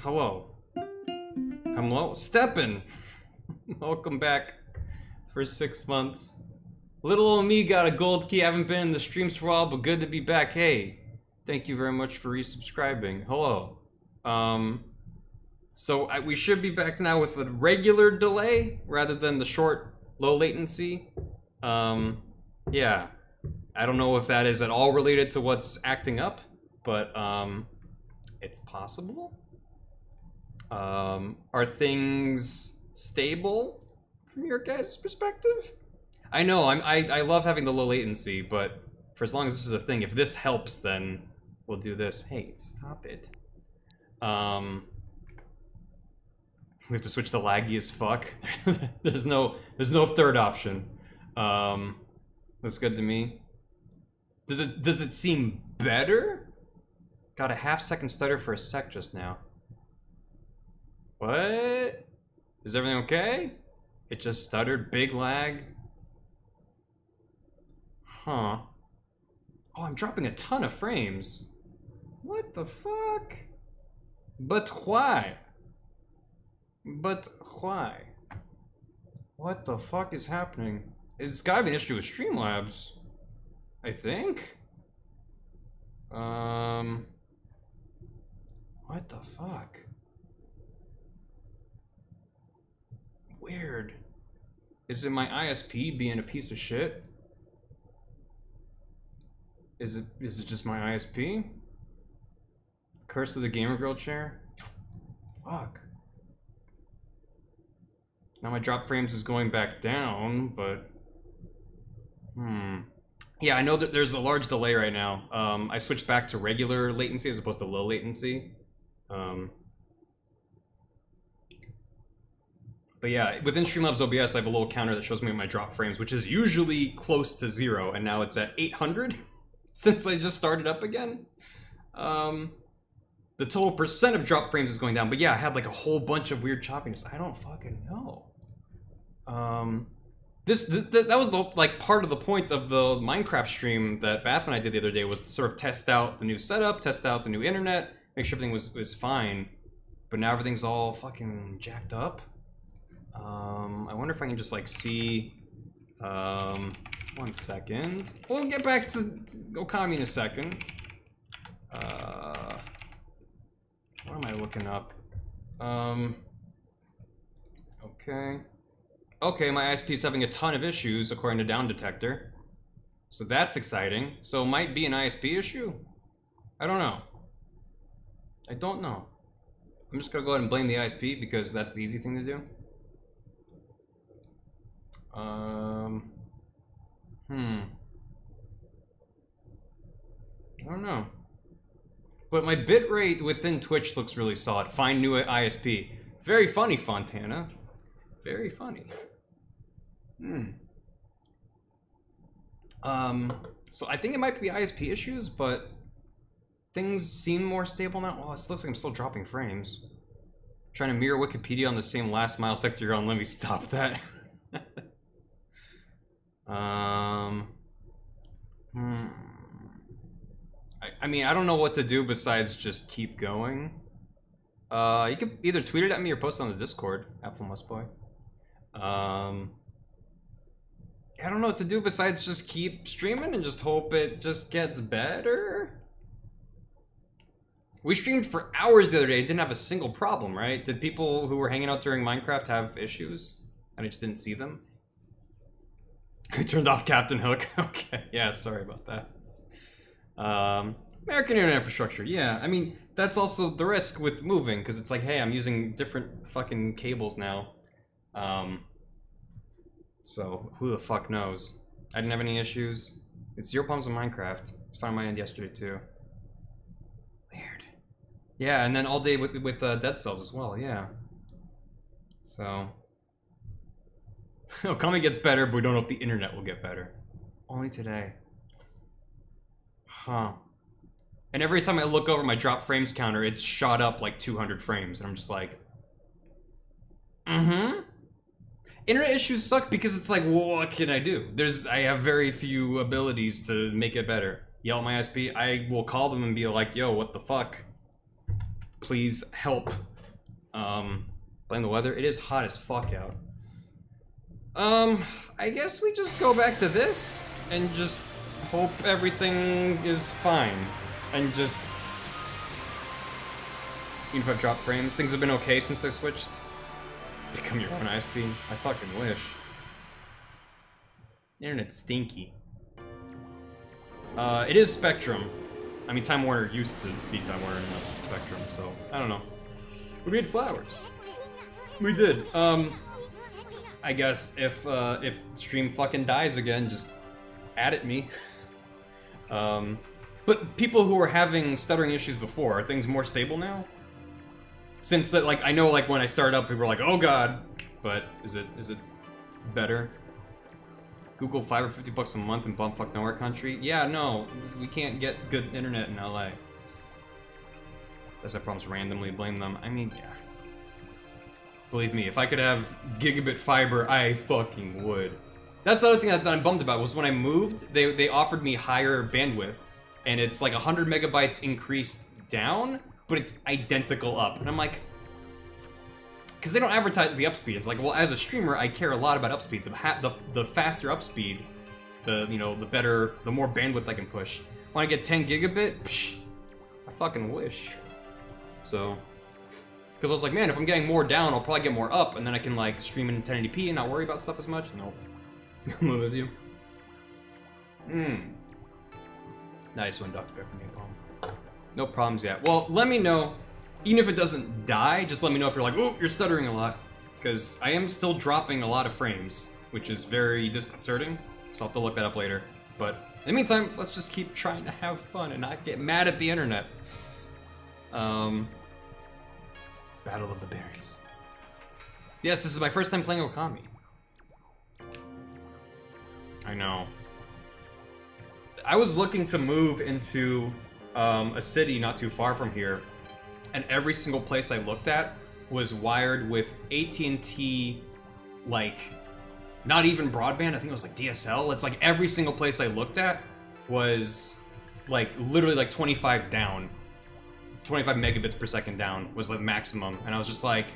Hello. Hello? Steppin'! Welcome back for 6 months. Little old me got a gold key. I haven't been in the streams for a while, but good to be back. Hey, thank you very much for resubscribing. Hello. We should be back now with a regular delay rather than the short, low latency. Yeah. I don't know if that is at all related to what's acting up, but it's possible. Are things stable from your guys' perspective? I know, I love having the low latency, but for as long as this is a thing, if this helps, then we'll do this. Hey, stop it. We have to switch to laggy as fuck. there's no third option. That's good to me. Does it seem better? Got a half-second stutter for a sec just now. What? Is everything okay? It just stuttered, big lag. Huh. Oh, I'm dropping a ton of frames. What the fuck? But why? But why? What the fuck is happening? It's gotta be an issue with Streamlabs, I think. What the fuck? Weird. Is it my ISP being a piece of shit? Is it just my ISP? Curse of the Gamer Girl chair? Fuck. Now my drop frames is going back down, but... Yeah, I know that there's a large delay right now. I switched back to regular latency as opposed to low latency. But yeah, within Streamlabs OBS, I have a little counter that shows me my drop frames, which is usually close to 0, and now it's at 800 since I just started up again. The total percent of drop frames is going down, but yeah, I had like a whole bunch of weird choppiness. I don't fucking know. That was the like part of the point of the Minecraft stream that Bath and I did the other day, was to sort of test out the new setup, test out the new internet, make sure everything was fine. But now everything's all fucking jacked up. I wonder if I can just like see. 1 second. We'll get back to Okami in a second. What am I looking up? Okay. Okay, my ISP is having a ton of issues according to Down Detector. So that's exciting. So it might be an ISP issue? I don't know. I don't know. I'm just gonna go ahead and blame the ISP because that's the easy thing to do. I don't know. But my bitrate within Twitch looks really solid. Find new ISP. Very funny, Fontana. Very funny. So I think it might be ISP issues, but things seem more stable now. Oh, it looks like I'm still dropping frames. Trying to mirror Wikipedia on the same last mile sector you're on. Let me stop that. I mean, I don't know what to do besides just keep going. You could either tweet it at me or post it on the Discord, AppleMustBoy. I don't know what to do besides just keep streaming and just hope it just gets better. We streamed for hours the other day, didn't have a single problem, right? Did people who were hanging out during Minecraft have issues? And I just didn't see them? I turned off Captain Hook. Okay, yeah, sorry about that. American internet infrastructure, yeah. I mean, that's also the risk with moving, because it's like, hey, I'm using different fucking cables now. So, who the fuck knows? I didn't have any issues. It's zero problems with Minecraft. It's fine on my end yesterday, too. Weird. Yeah, and then all day with Dead Cells as well, yeah. So... Okami gets better, but we don't know if the internet will get better. Only today. Huh. And every time I look over my drop frames counter, it's shot up like 200 frames, and I'm just like... Internet issues suck because it's like, well, what can I do? I have very few abilities to make it better. Yell at my ISP, I will call them and be like, yo, what the fuck? Please help Blame the weather. It is hot as fuck out. I guess we just go back to this and just hope everything is fine. And just... Even if I've dropped frames, things have been okay since I switched. Become your own ISP. I fucking wish. Internet's stinky. It is Spectrum. I mean, Time Warner used to be Time Warner, and now it's Spectrum, so I don't know. We made flowers. We did. I guess if stream fucking dies again, just add at me. But people who were having stuttering issues before, are things more stable now? Since that, like, I know, like, when I started up, people were like, "Oh God," but is it better? Google Fiber $50 a month in bumfuck nowhere country? Yeah, no, we can't get good internet in LA. Unless I promise randomly blame them. I mean, yeah. Believe me, if I could have gigabit fiber, I fucking would. That's the other thing that I'm bummed about, was when I moved, they offered me higher bandwidth, and it's like 100 megabytes increased down, but it's identical up. And I'm like, because they don't advertise the upspeed. It's like, well, as a streamer, I care a lot about upspeed. The faster upspeed, the better, the more bandwidth I can push. When I get 10 gigabit, psh, I fucking wish. So, because I was like, man, if I'm getting more down, I'll probably get more up, and then I can like stream in 1080p and not worry about stuff as much. Nope. I'm with you. Nice one, Dr. Pepper Napalm. No problems yet. Well, let me know. Even if it doesn't die, just let me know if you're like, oh, you're stuttering a lot. Because I am still dropping a lot of frames, which is very disconcerting. So I'll have to look that up later. But in the meantime, let's just keep trying to have fun and not get mad at the internet. Battle of the Berries. Yes, this is my first time playing Okami. I know. I was looking to move into a city not too far from here, and every single place I looked at was wired with AT&T, like, not even broadband, I think it was like DSL. It's like every single place I looked at was like literally like 25 down. 25 megabits per second down was the maximum, and I was just like,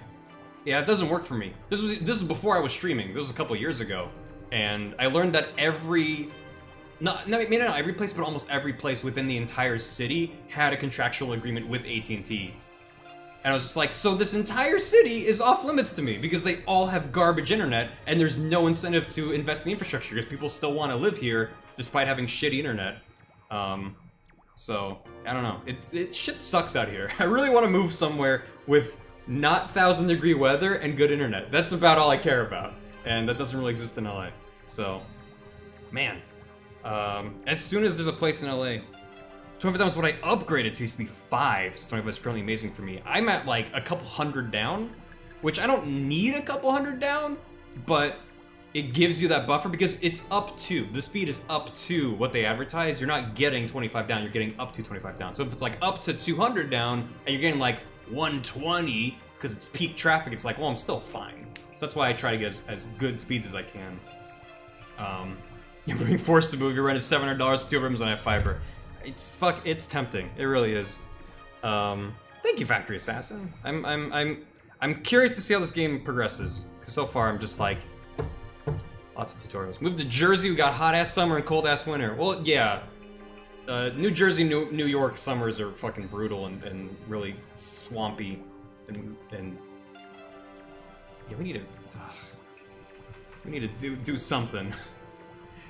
yeah, it doesn't work for me. This was before I was streaming. This was a couple years ago, and I learned that maybe not every place, but almost every place within the entire city had a contractual agreement with AT&T. And I was just like, so this entire city is off limits to me because they all have garbage internet, and there's no incentive to invest in the infrastructure because people still want to live here despite having shitty internet. So, I don't know. Shit sucks out here. I really want to move somewhere with not 1,000-degree weather and good internet. That's about all I care about. And that doesn't really exist in LA. So, man. As soon as there's a place in LA, 25 is what I upgraded to. Used to be 5, so 25 is currently amazing for me. I'm at like a couple hundred down, which I don't need a couple hundred down, but it gives you that buffer because it's up to, the speed is up to what they advertise. You're not getting 25 down, you're getting up to 25 down. So if it's like up to 200 down and you're getting like 120 because it's peak traffic, it's like, well, I'm still fine. So that's why I try to get as good speeds as I can. You're being forced to move. Your rent is $700 for 2 rooms and I have fiber. It's tempting. It really is. Thank you, Factory Assassin. I'm curious to see how this game progresses. Because so far I'm just like, lots of tutorials. Moved to Jersey, we got hot-ass summer and cold-ass winter. Well, yeah. New Jersey, New York summers are fucking brutal and really swampy. And yeah, we need to do something.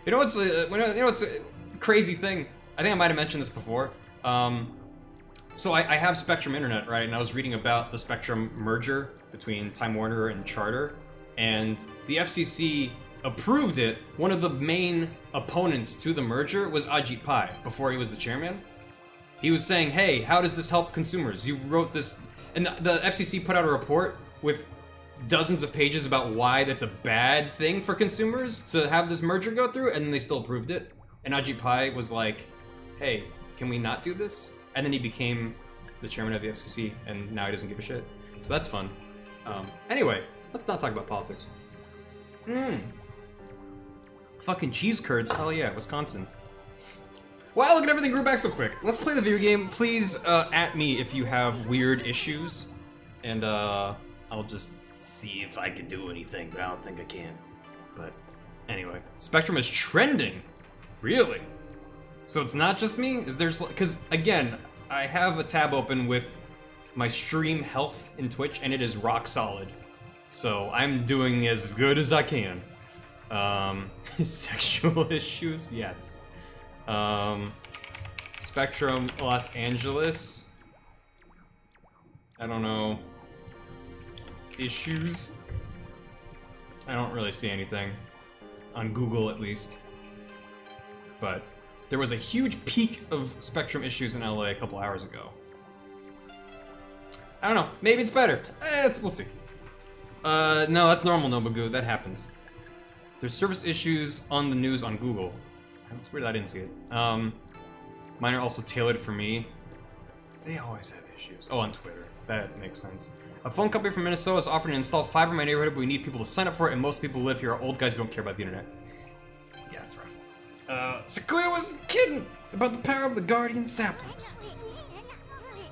You know what's a crazy thing? I think I might have mentioned this before. So I have Spectrum Internet, right? And I was reading about the Spectrum merger between Time Warner and Charter, and the FCC approved it. One of the main opponents to the merger was Ajit Pai, before he was the chairman. He was saying, hey, how does this help consumers? You wrote this, and the FCC put out a report with dozens of pages about why that's a bad thing for consumers to have this merger go through, and they still approved it. And Ajit Pai was like, hey, can we not do this? And then he became the chairman of the FCC, and now he doesn't give a shit. So that's fun. Anyway, let's not talk about politics. Fucking cheese curds, hell yeah, Wisconsin. Wow, look at everything grew back so quick. Let's play the video game. Please at me if you have weird issues and I'll just see if I can do anything, but I don't think I can. But anyway, Spectrum is trending. Really? So it's not just me? Is there... Because, again, I have a tab open with my stream health in Twitch, and it is rock solid. So I'm doing as good as I can. Sexual issues? Yes. Spectrum Los Angeles. I don't know. Issues? I don't really see anything. On Google, at least. But there was a huge peak of Spectrum issues in LA a couple hours ago. I don't know. Maybe it's better. We'll see. No, that's normal, Nobugu. That happens. There's service issues on the news on Google. It's weird I didn't see it. Mine are also tailored for me. They always have issues. Oh, on Twitter. That makes sense. A phone company from Minnesota is offering to install fiber in my neighborhood, but we need people to sign up for it, and most people who live here are old guys who don't care about the internet. Yeah, it's rough. Sakuya was kidding about the power of the guardian saplings.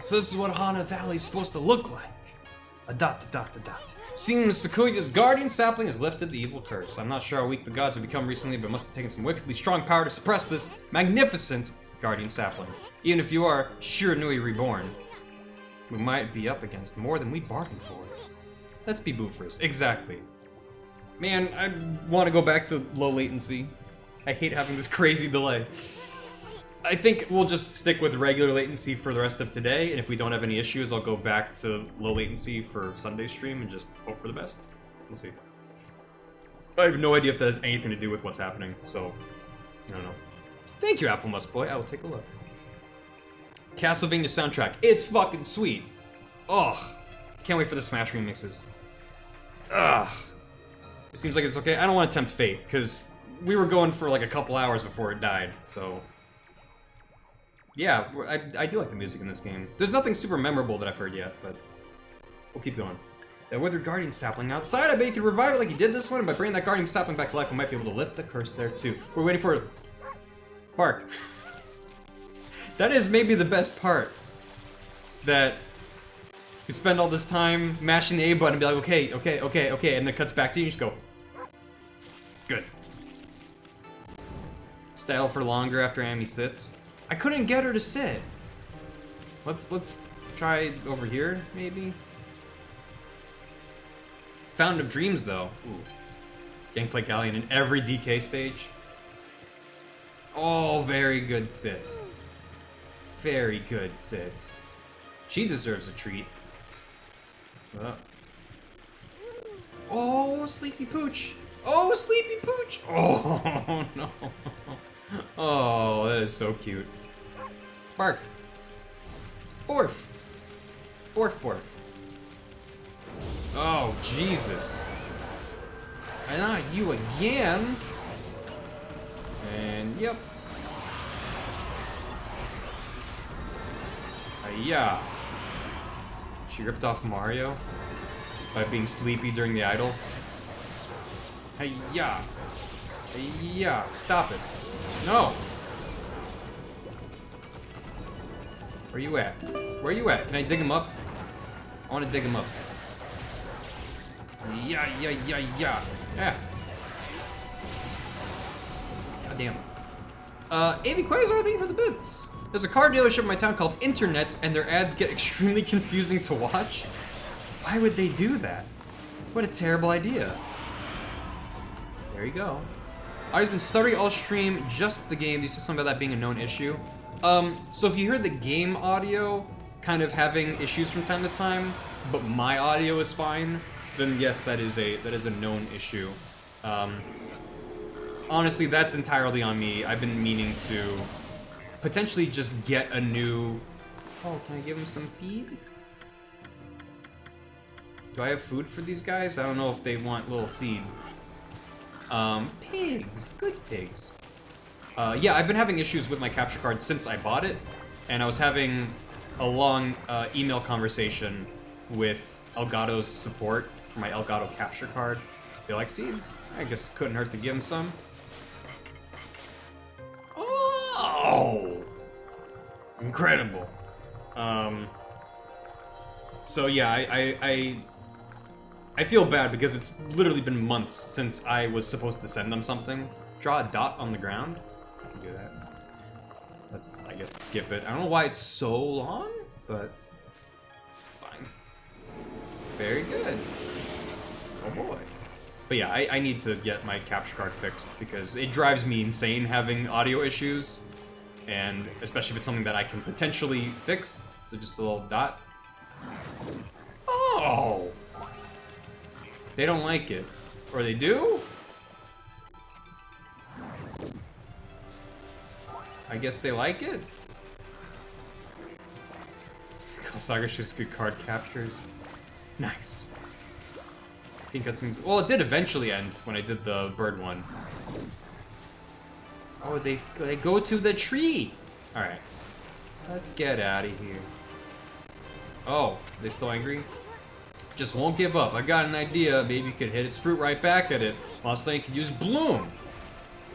So this is what Hana Valley is supposed to look like. A dot, dot, dot, dot. Seems Sakuya's guardian sapling has lifted the evil curse. I'm not sure how weak the gods have become recently, but it must have taken some wickedly strong power to suppress this magnificent guardian sapling. Even if you are Shiranui reborn, we might be up against more than we bargained for. Let's be boofers. Exactly. Man, I want to go back to low latency. I hate having this crazy delay. I think we'll just stick with regular latency for the rest of today, and if we don't have any issues, I'll go back to low latency for Sunday stream and just hope for the best. We'll see. I have no idea if that has anything to do with what's happening, so I don't know. Thank you, Apple Musk Boy. I will take a look. Castlevania soundtrack. It's fucking sweet. Ugh. Can't wait for the Smash remixes. Ugh. It seems like it's okay. I don't want to tempt fate, because we were going for like a couple hours before it died, so... Yeah, I do like the music in this game. There's nothing super memorable that I've heard yet, but we'll keep going. That withered guardian sapling outside, I bet you could revive it like you did this one, and by bringing that guardian sapling back to life, we might be able to lift the curse there too. We're waiting for Bark. That is maybe the best part. That you spend all this time mashing the A button and be like, okay, okay, okay, okay, and then it cuts back to you and you just go. Good. Style for longer after Amy sits. I couldn't get her to sit. Let's try over here, maybe? Fountain of Dreams, though. Ooh. Gameplay Galleon in every DK stage. Oh, very good sit. Very good sit. She deserves a treat. Oh, Sleepy Pooch. Oh, Sleepy Pooch. Oh, no. Oh, that is so cute. Bark. Borf. Borf, borf. Oh, Jesus. And not you again. And, yep. Yeah. She ripped off Mario by being sleepy during the idol. Hey-ya. Hey-ya. Stop it. No. Where you at? Where you at? Can I dig him up? I want to dig him up. Yeah, yeah, yeah, yeah. Yeah. God damn. AV Quasar, thank you for the bits. There's a car dealership in my town called Internet, and their ads get extremely confusing to watch. Why would they do that? What a terrible idea. There you go. I've been stuttering all stream, just the game. You said something about that being a known issue. So if you hear the game audio kind of having issues from time to time, but my audio is fine, then yes, that is a known issue. Honestly, that's entirely on me. I've been meaning to potentially just get a new... Oh, can I give them some feed? Do I have food for these guys? I don't know if they want little seed. Pigs. Good pigs. Yeah, I've been having issues with my capture card since I bought it, and I was having a long email conversation with Elgato's support for my Elgato capture card. They like seeds? I guess couldn't hurt to give them some. Oh! Incredible. So yeah, I feel bad because it's literally been months since I was supposed to send them something. Draw a dot on the ground. I can do that. Let's, I guess, skip it. I don't know why it's so long, but it's fine. Very good. Oh boy. But yeah, I need to get my capture card fixed because it drives me insane having audio issues, and especially if it's something that I can potentially fix. So just a little dot. Oh! They don't like it. Or they do? I guess they like it? Saga's just good card captures. Nice. I think that seems... Well, it did eventually end when I did the bird one. Oh, they go to the tree! Alright. Let's get out of here. Oh, they still angry? Just won't give up. I got an idea. Maybe you could hit its fruit right back at it. Mustang could use Bloom.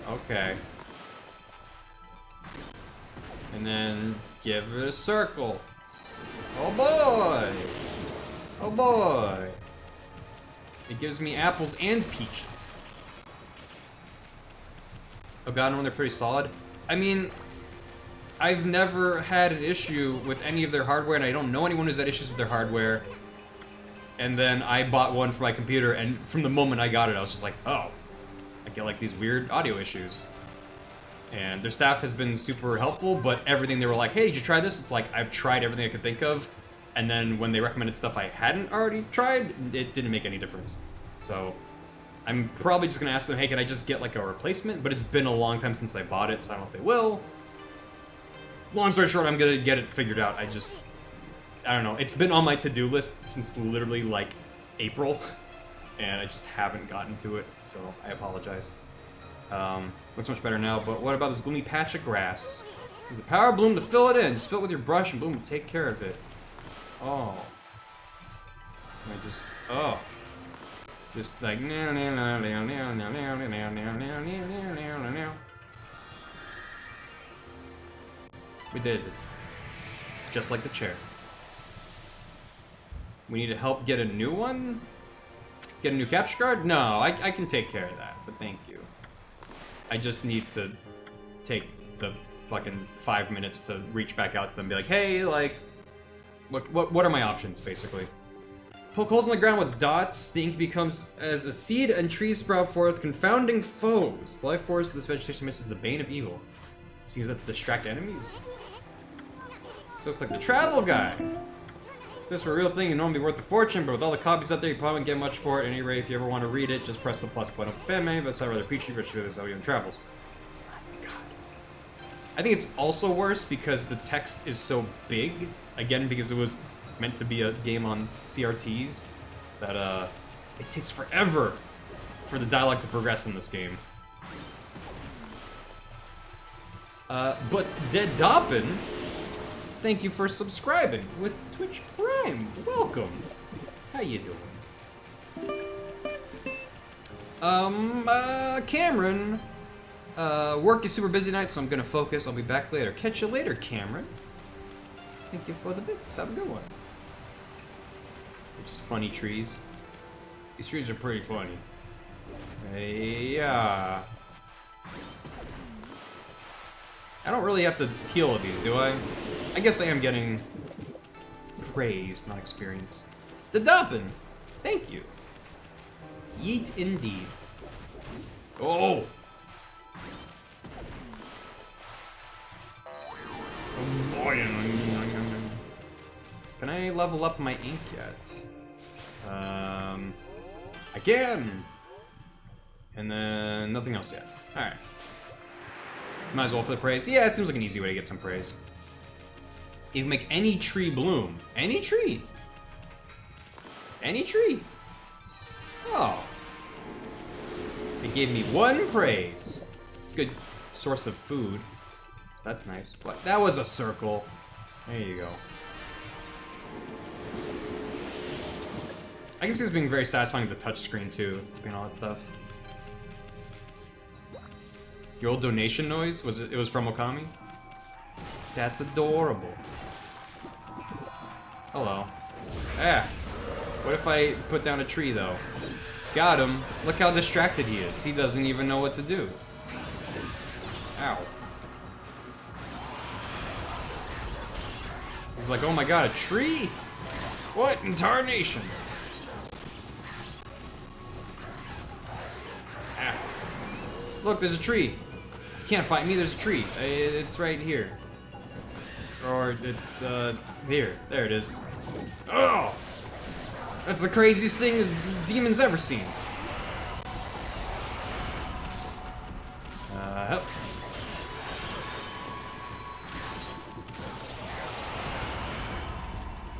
Okay. And then give it a circle. Oh boy! Oh boy! It gives me apples and peaches. Oh god, no, they're pretty solid. I mean, I've never had an issue with any of their hardware, and I don't know anyone who's had issues with their hardware. And then I bought one for my computer, and from the moment I got it, I was just like, oh, I get like these weird audio issues. And their staff has been super helpful, but everything they were like, hey, did you try this? It's like, I've tried everything I could think of, and then when they recommended stuff I hadn't already tried, it didn't make any difference. So I'm probably just gonna ask them, hey, can I just get like a replacement? But it's been a long time since I bought it, so I don't know if they will. Long story short, I'm gonna get it figured out. I don't know, it's been on my to-do list since literally like April, and I just haven't gotten to it, so I apologize. Looks much better now, but what about this gloomy patch of grass? Use the power of Bloom to fill it in. Just fill it with your brush and Bloom will take care of it. Oh. I just, oh. Just like, we did. Just like the chair. We need to help get a new one? Get a new capture card? No, I can take care of that, but thank you. I just need to take the fucking 5 minutes to reach back out to them and be like, hey, like, what are my options, basically? Poke holes in the ground with dots, the ink becomes as a seed and trees sprout forth, confounding foes. The life force of this vegetation is the bane of evil. So use that to distract enemies? So it's like the travel guide. If this were a real thing, it'd normally be worth a fortune, but with all the copies out there, you probably wouldn't get much for it. At any rate, if you ever want to read it, just press the plus button up the fan menu, but it's not rather peachy, but this how you travels. God. I think it's also worse because the text is so big, again, because it was meant to be a game on CRTs, that it takes forever for the dialogue to progress in this game. But Dead Doppin, thank you for subscribing with Twitch Prime. Welcome. How you doing? Cameron. Work is super busy tonight, so I'm gonna focus. I'll be back later. Catch you later, Cameron. Thank you for the bits. Have a good one. Just funny trees. These trees are pretty funny. Yeah. I don't really have to heal with these, do I? I guess I am getting praise, not experience. The Doppin! Thank you. Yeet indeed. Oh! Can I level up my ink yet? I can! And then nothing else yet. Alright. Might as well for the praise. Yeah, it seems like an easy way to get some praise. You can make any tree bloom. Any tree! Any tree! Oh. It gave me 1 praise. It's a good source of food. So that's nice. What? That was a circle. There you go. I can see this being very satisfying with the touchscreen too, doing all that stuff. Your old donation noise? It was from Okami? That's adorable. Hello. Ah. What if I put down a tree, though? Got him. Look how distracted he is. He doesn't even know what to do. Ow. He's like, oh my god, a tree? What in tarnation? Ah. Look, there's a tree. You can't fight me, there's a tree. It's right here. Or it's here. There it is. Oh! That's the craziest thing the demon's ever seen. Help.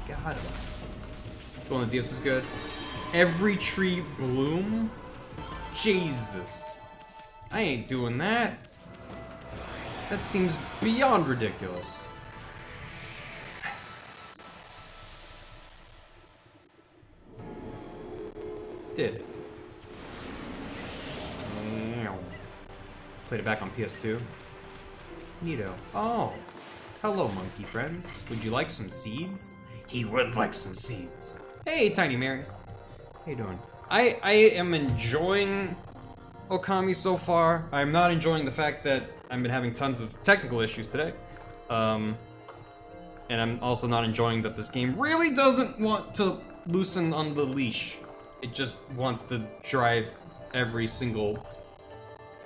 Got him. Well, the DS is good. Every tree bloom? Jesus. I ain't doing that. That seems beyond ridiculous. Did it. Played it back on PS2. Neato. Oh. Hello, monkey friends. Would you like some seeds? He would like some seeds. Hey, Tiny Mary. How you doing? I am enjoying Okami so far. I'm not enjoying the fact that I've been having tons of technical issues today. And I'm also not enjoying that this game really doesn't want to loosen on the leash. It just wants to drive every single...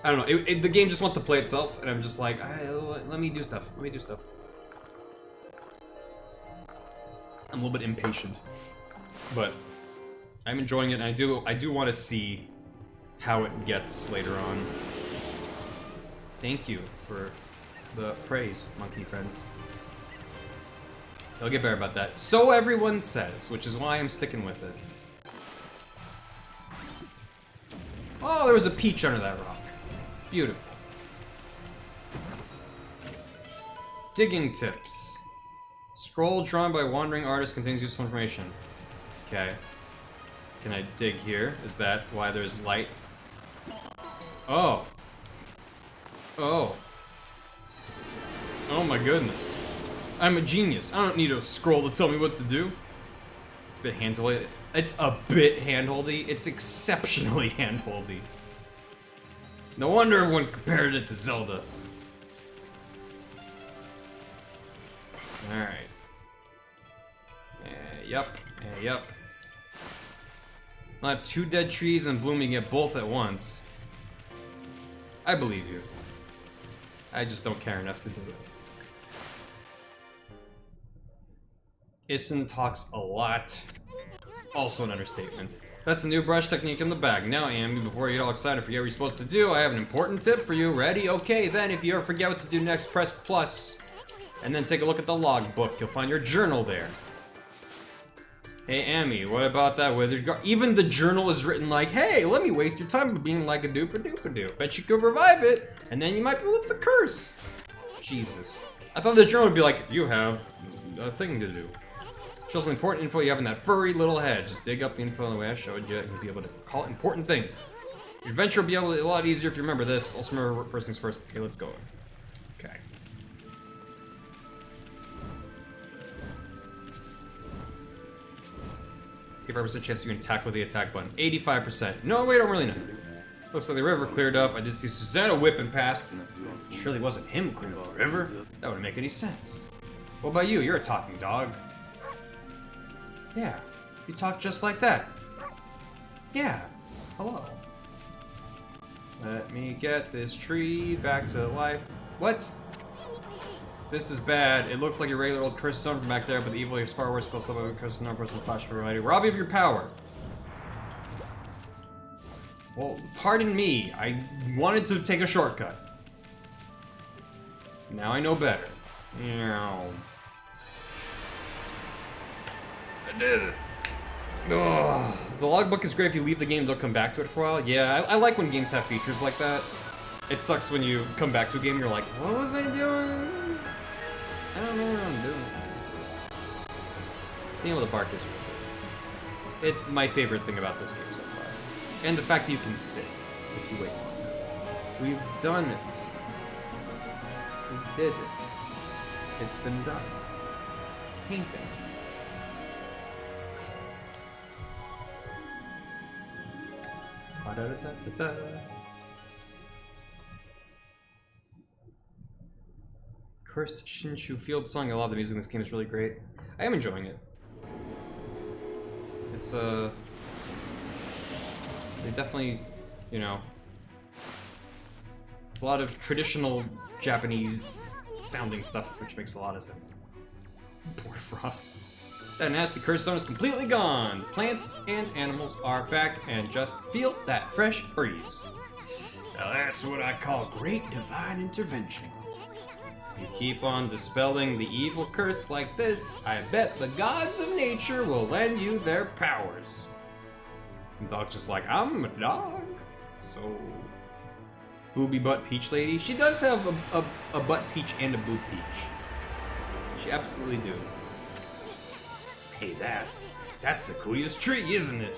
I don't know, the game just wants to play itself, and I'm just like, let me do stuff, let me do stuff. I'm a little bit impatient, but I'm enjoying it, and I do want to see how it gets later on. Thank you for the praise, monkey friends. They'll get better about that. So everyone says, which is why I'm sticking with it. Oh, there was a peach under that rock. Beautiful. Digging tips. Scroll drawn by wandering artist contains useful information. Okay. Can I dig here? Is that why there's light? Oh. Oh. Oh my goodness. I'm a genius. I don't need a scroll to tell me what to do. It's a bit hand-holdy. It's a bit hand-holdy. It's exceptionally hand-holdy. No wonder everyone compared it to Zelda. Alright. Yep. Yep. I'll have 2 dead trees and blooming at both at once. I believe you. I just don't care enough to do it. Issen talks a lot. Also an understatement. That's the new brush technique in the bag. Now, Amy, before you get all excited and forget what you're supposed to do, I have an important tip for you. Ready? Okay, then, if you ever forget what to do next, press plus. And then take a look at the logbook. You'll find your journal there. Hey, Amy, what about that withered gar- Even the journal is written like, hey, let me waste your time being like a doopa-doopa-doo. Bet you could revive it, and then you might be lift the curse. Jesus. I thought the journal would be like, you have a thing to do. Show some important info you have in that furry little head. Just dig up the info the way I showed you, and you'll be able to call it important things. Your adventure will be able to, a lot easier if you remember this. Also remember first things first. Okay, let's go. Okay. %85% chance you can attack with the attack button. 85%. No, wait, I don't really know. Looks like the river cleared up. I did see Susanna whipping past. It surely wasn't him clearing up the river. That wouldn't make any sense. What about you? You're a talking dog. Yeah, you talk just like that. Yeah, hello. Let me get this tree back to life. What? This is bad. It looks like a regular old cursed stone from back there, but the evil is far worse. Close up with a cursed number person flash variety. Rob you of your power. Well, pardon me. I wanted to take a shortcut. Now I know better. I did it. Ugh. The logbook is great if you leave the game and don't come back to it for a while. Yeah, I like when games have features like that. It sucks when you come back to a game and you're like, what was I doing? I don't know what I'm doing. Being able to bark is really good. It's my favorite thing about this game so far. And the fact that you can sit if you wait long enough. We've done it. We did it. It's been done. Painting. Ba-da-da-da-da-da. Cursed Shinshu Field song. I love the music in this game. It's really great. I am enjoying it. It's they definitely, you know, it's a lot of traditional Japanese sounding stuff, which makes a lot of sense. Poor Frost. That nasty curse zone is completely gone. Plants and animals are back and just feel that fresh breeze. Now that's what I call great divine intervention. If you keep on dispelling the evil curse like this, I bet the gods of nature will lend you their powers. The dog's just like, I'm a dog. So, booby butt peach lady. She does have a butt peach and a boob peach. She absolutely do. Hey, that's Sakuya's tree, isn't it?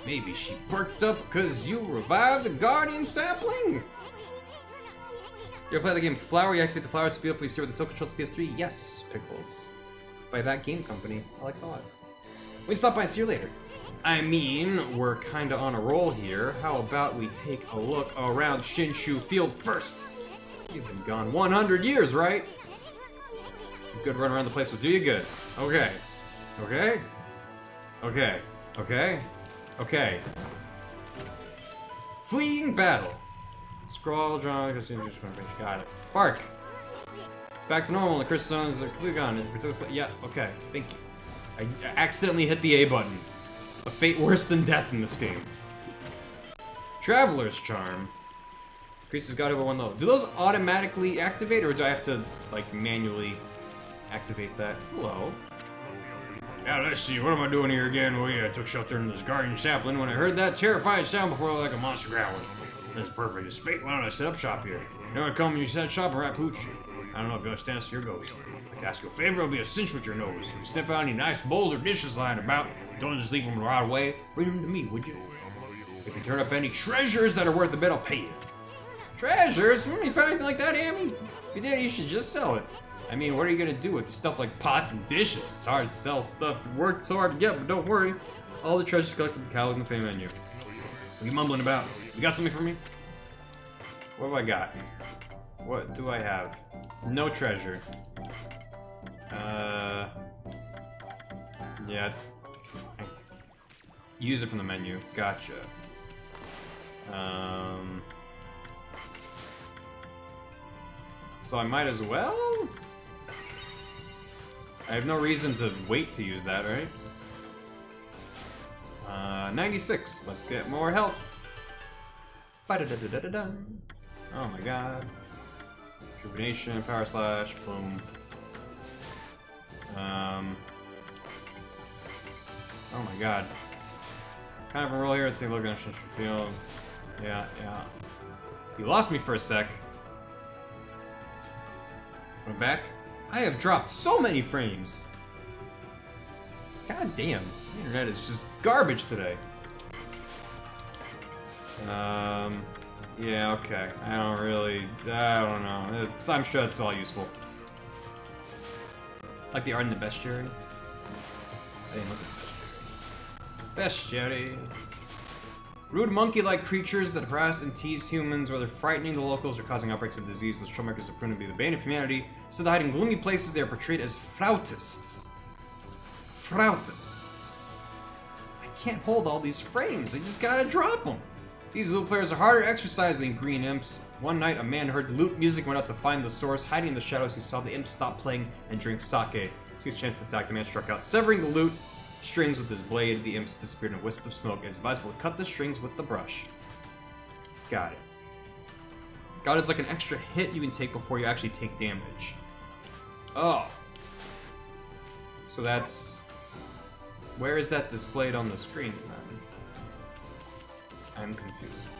Maybe she perked up because you revived the guardian sapling? You ever play the game Flower? You activate the flower to beautifully steer with the tilt controls to PS3? Yes, Pickles. By that game company. I like that. We stop by and see you later. I mean, we're kinda on a roll here. How about we take a look around Shinshu Field first? You've been gone 100 years, right? A good run around the place will do you good. Okay. Okay? Okay. Okay? Okay. Fleeing battle. Scroll, draw, got it. Bark! It's back to normal, the crystal zones are completely gone. Yeah, okay, thank you. I accidentally hit the A button. A fate worse than death in this game. Traveler's Charm. Priest has got over 1 level. Do those automatically activate, or do I have to, like, manually activate that? Hello. Yeah, let's see, what am I doing here again? Well, yeah, I took shelter in this guardian sapling when I heard that terrifying sound before like a monster growling. That's perfect. It's fate. Why don't I set up shop here? You know, I come and you set shop and rap pooch. I don't know if you'll stand to your ghost. I'd like to ask you a favor, it'll be a cinch with your nose. If you sniff out any nice bowls or dishes lying about, don't just leave them right away. Bring them to me, would you? If you turn up any treasures that are worth a bit, I'll pay you. Treasures? You found anything like that, Amy? If you did, you should just sell it. I mean, what are you gonna do with stuff like pots and dishes? It's hard to sell stuff. You worked so hard to get, but don't worry. All the treasures collected will be cataloged in the fame menu. What are you mumbling about? You got something for me? What have I got? What do I have? No treasure. Yeah, it's fine. Use it from the menu. Gotcha. So I might as well? I have no reason to wait to use that, right? 96. Let's get more health. Ba-da-da-da-da-da. Oh my god. Rejuvenation, power slash, boom. Oh my god. Kind of a roll here. Let's take a look at Shinshu Field. Yeah. You lost me for a sec. I'm back. I have dropped so many frames. God damn. The internet is just garbage today. Yeah, okay. I don't know. I'm sure it's all useful. Like the art in the bestiary. I didn't look at the bestiary. Bestiary. Rude monkey-like creatures that harass and tease humans, whether frightening the locals or causing outbreaks of disease, those troublemakers have proven to be the bane of humanity. So to hide in gloomy places, they are portrayed as flautists. Flautists. I can't hold all these frames. I just gotta drop them. These little players are harder exercise than green imps. One night, a man heard lute music, went out to find the source. Hiding in the shadows, he saw the imp stop playing and drink sake. Sees a chance to attack. The man struck out, severing the lute strings with his blade. The imps disappeared in a wisp of smoke. It is advisable to cut the strings with the brush. Got it. God, it's like an extra hit you can take before you actually take damage. Oh. So that's... Where is that displayed on the screen, then? I'm confused.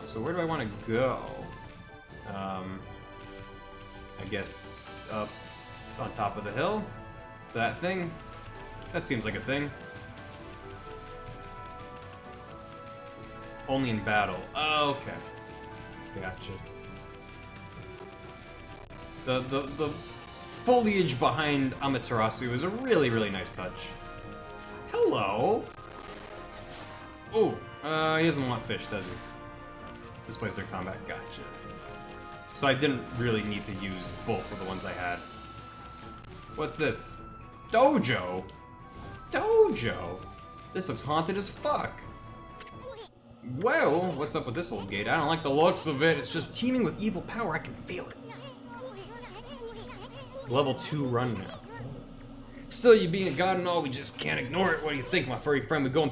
So where do I want to go? I guess up on top of the hill? That thing? That seems like a thing. Only in battle. Oh, okay. Gotcha. The foliage behind Amaterasu is a really, really nice touch. Hello! hello. Oh, he doesn't want fish, does he? Displays their combat. Gotcha. So I didn't really need to use both of the ones I had. What's this? Dojo? Dojo? This looks haunted as fuck. Well, what's up with this old gate? I don't like the looks of it. It's just teeming with evil power. I can feel it. Level 2 run now. Still, you being a god and all, we just can't ignore it. What do you think, my furry friend? We going